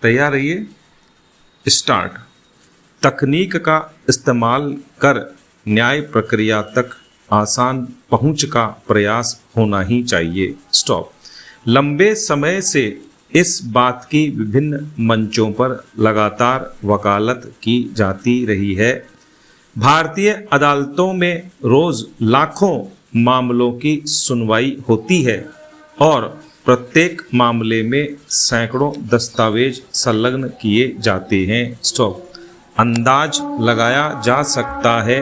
तैयार रहिए। स्टार्ट। तकनीक का इस्तेमाल कर न्याय प्रक्रिया तक आसान पहुंच का प्रयास होना ही चाहिए। स्टॉप। लंबे समय से इस बात की विभिन्न मंचों पर लगातार वकालत की जाती रही है। भारतीय अदालतों में रोज लाखों मामलों की सुनवाई होती है और प्रत्येक मामले में सैकड़ों दस्तावेज संलग्न किए जाते हैं। स्टॉप। अंदाज लगाया जा सकता है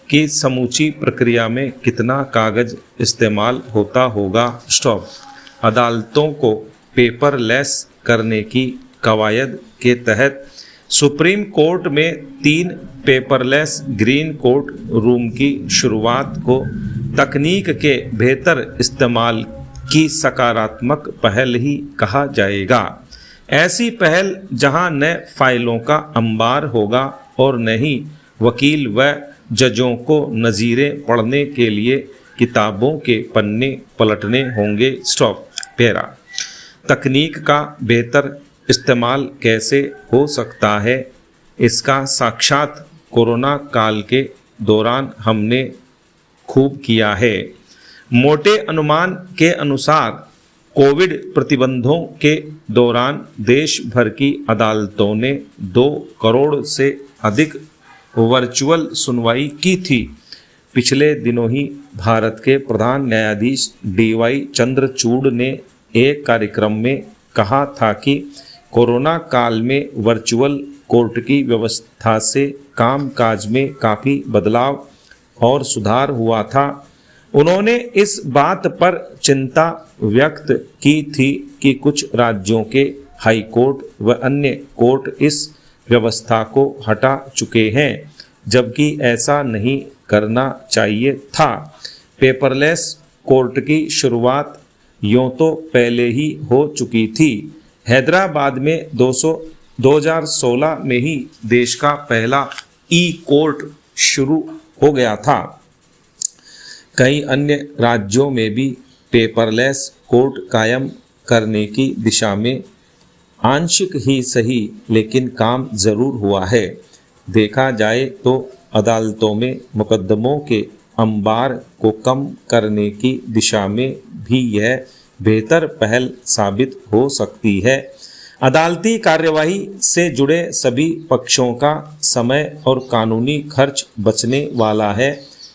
कि समूची प्रक्रिया में कितना कागज इस्तेमाल होता होगा। स्टॉप। अदालतों को पेपरलेस करने की कवायद के तहत सुप्रीम कोर्ट में 3 पेपरलेस ग्रीन कोर्ट रूम की शुरुआत को तकनीक के बेहतर इस्तेमाल की सकारात्मक पहल ही कहा जाएगा। ऐसी पहल जहां न फाइलों का अंबार होगा और न ही वकील व जजों को नज़ीरें पढ़ने के लिए किताबों के पन्ने पलटने होंगे। स्टॉप। पैरा। तकनीक का बेहतर इस्तेमाल कैसे हो सकता है, इसका साक्षात कोरोना काल के दौरान हमने खूब किया है। मोटे अनुमान के अनुसार कोविड प्रतिबंधों के दौरान देश भर की अदालतों ने 2 करोड़ से अधिक वर्चुअल सुनवाई की थी। पिछले दिनों ही भारत के प्रधान न्यायाधीश DY चंद्रचूड़ ने एक कार्यक्रम में कहा था कि कोरोना काल में वर्चुअल कोर्ट की व्यवस्था से कामकाज में काफ़ी बदलाव और सुधार हुआ था। उन्होंने इस बात पर चिंता व्यक्त की थी कि कुछ राज्यों के हाई कोर्ट व अन्य कोर्ट इस व्यवस्था को हटा चुके हैं, जबकि ऐसा नहीं करना चाहिए था। पेपरलेस कोर्ट की शुरुआत यूँ तो पहले ही हो चुकी थी। हैदराबाद में 2016 में ही देश का पहला ई-कोर्ट शुरू हो गया था। कई अन्य राज्यों में भी पेपरलेस कोर्ट कायम करने की दिशा में आंशिक ही सही लेकिन काम ज़रूर हुआ है। देखा जाए तो अदालतों में मुकदमों के अंबार को कम करने की दिशा में भी यह बेहतर पहल साबित हो सकती है। अदालती कार्यवाही से जुड़े सभी पक्षों का समय और कानूनी खर्च बचने वाला है।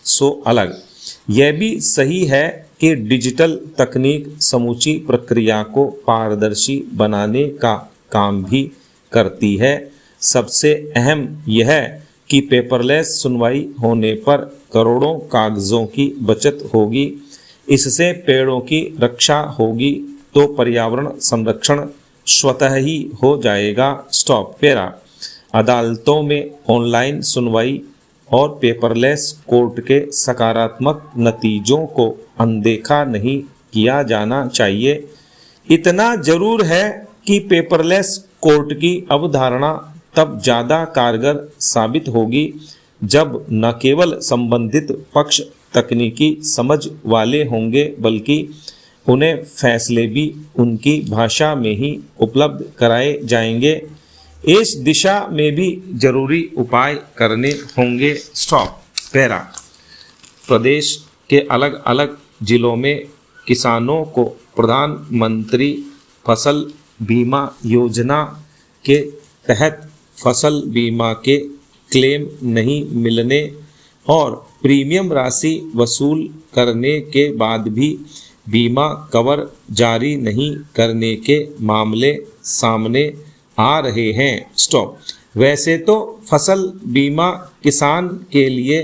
सो अलग यह भी सही है कि डिजिटल तकनीक समूची प्रक्रिया को पारदर्शी बनाने का काम भी करती है। सबसे अहम यह कि पेपरलेस सुनवाई होने पर करोड़ों कागज़ों की बचत होगी। इससे पेड़ों की रक्षा होगी तो पर्यावरण संरक्षण स्वतः ही हो जाएगा। स्टॉप। पैरा। अदालतों में ऑनलाइन सुनवाई और पेपरलेस कोर्ट के सकारात्मक नतीजों को अनदेखा नहीं किया जाना चाहिए। इतना जरूर है कि पेपरलेस कोर्ट की अवधारणा तब ज़्यादा कारगर साबित होगी जब न केवल संबंधित पक्ष तकनीकी समझ वाले होंगे बल्कि उन्हें फैसले भी उनकी भाषा में ही उपलब्ध कराए जाएंगे। इस दिशा में भी जरूरी उपाय करने होंगे। स्टॉप। पैरा। प्रदेश के अलग अलग जिलों में किसानों को प्रधानमंत्री फसल बीमा योजना के तहत फसल बीमा के क्लेम नहीं मिलने और प्रीमियम राशि वसूल करने के बाद भी बीमा कवर जारी नहीं करने के मामले सामने आ रहे हैं। स्टॉप। वैसे तो फसल बीमा किसान के लिए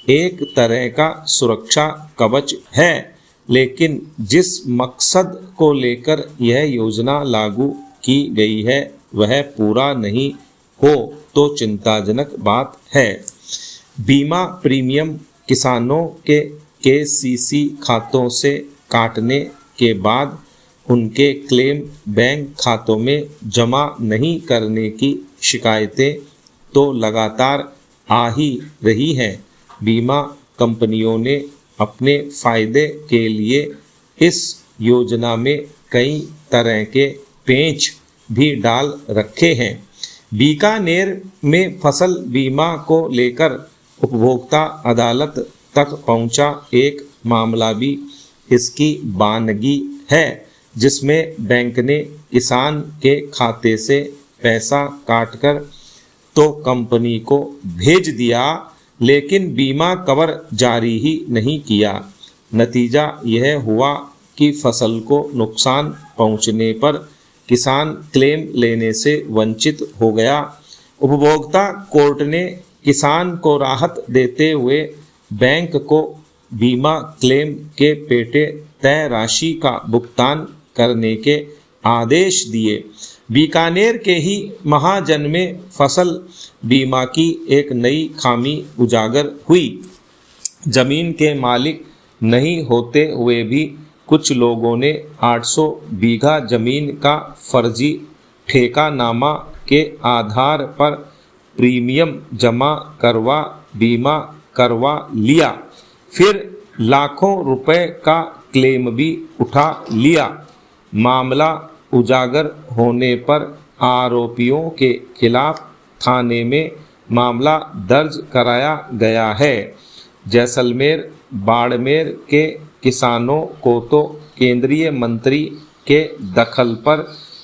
एक तरह का सुरक्षा कवच है, लेकिन जिस मकसद को लेकर यह योजना लागू की गई है वह पूरा नहीं हो तो चिंताजनक बात है। बीमा प्रीमियम किसानों के KCC खातों से काटने के बाद उनके क्लेम बैंक खातों में जमा नहीं करने की शिकायतें तो लगातार आ ही रही हैं। बीमा कंपनियों ने अपने फ़ायदे के लिए इस योजना में कई तरह के पेच भी डाल रखे हैं। बीकानेर में फसल बीमा को लेकर उपभोक्ता अदालत तक पहुंचा एक मामला भी इसकी बानगी है, जिसमें बैंक ने किसान के खाते से पैसा काटकर तो कंपनी को भेज दिया, लेकिन बीमा कवर जारी ही नहीं किया। नतीजा यह हुआ कि फसल को नुकसान पहुंचने पर किसान क्लेम लेने से वंचित हो गया। उपभोक्ता कोर्ट ने किसान को राहत देते हुए बैंक को बीमा क्लेम के पेटे तय राशि का भुगतान करने के आदेश दिए। बीकानेर के ही महाजन में फसल बीमा की एक नई खामी उजागर हुई। जमीन के मालिक नहीं होते हुए भी कुछ लोगों ने 800 बीघा जमीन का फर्जी ठेकानामा के आधार पर प्रीमियम जमा करवा बीमा करवा लिया, फिर लाखों रुपए का क्लेम भी उठा लिया। मामला उजागर होने पर आरोपियों के खिलाफ थाने में मामला दर्ज कराया गया है। जैसलमेर बाड़मेर के किसानों को तो केंद्रीय मंत्री के दखल पर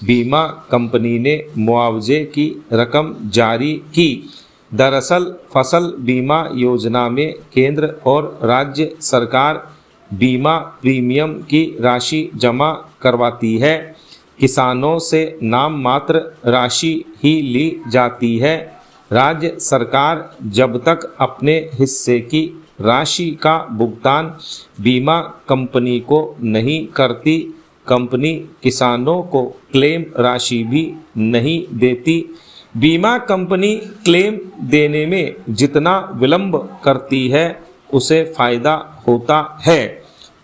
बीमा कंपनी ने मुआवजे की रकम जारी की। दरअसल फसल बीमा योजना में केंद्र और राज्य सरकार बीमा प्रीमियम की राशि जमा करवाती है। किसानों से नाम मात्र राशि ही ली जाती है। राज्य सरकार जब तक अपने हिस्से की राशि का भुगतान बीमा कंपनी को नहीं करती, कंपनी किसानों को क्लेम राशि भी नहीं देती। बीमा कंपनी क्लेम देने में जितना विलंब करती है, उसे फायदा होता है।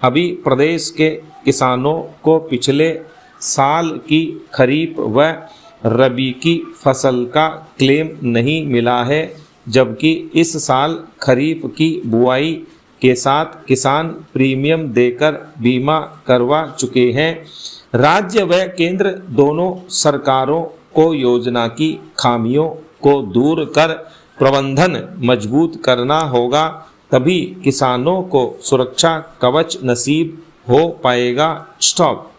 अभी प्रदेश के किसानों को पिछले साल की खरीफ व रबी की फसल का क्लेम नहीं मिला है, जबकि इस साल खरीफ की बुआई के साथ किसान प्रीमियम देकर बीमा करवा चुके हैं। राज्य व केंद्र दोनों सरकारों को योजना की खामियों को दूर कर प्रबंधन मजबूत करना होगा, तभी किसानों को सुरक्षा कवच नसीब हो पाएगा। स्टॉप।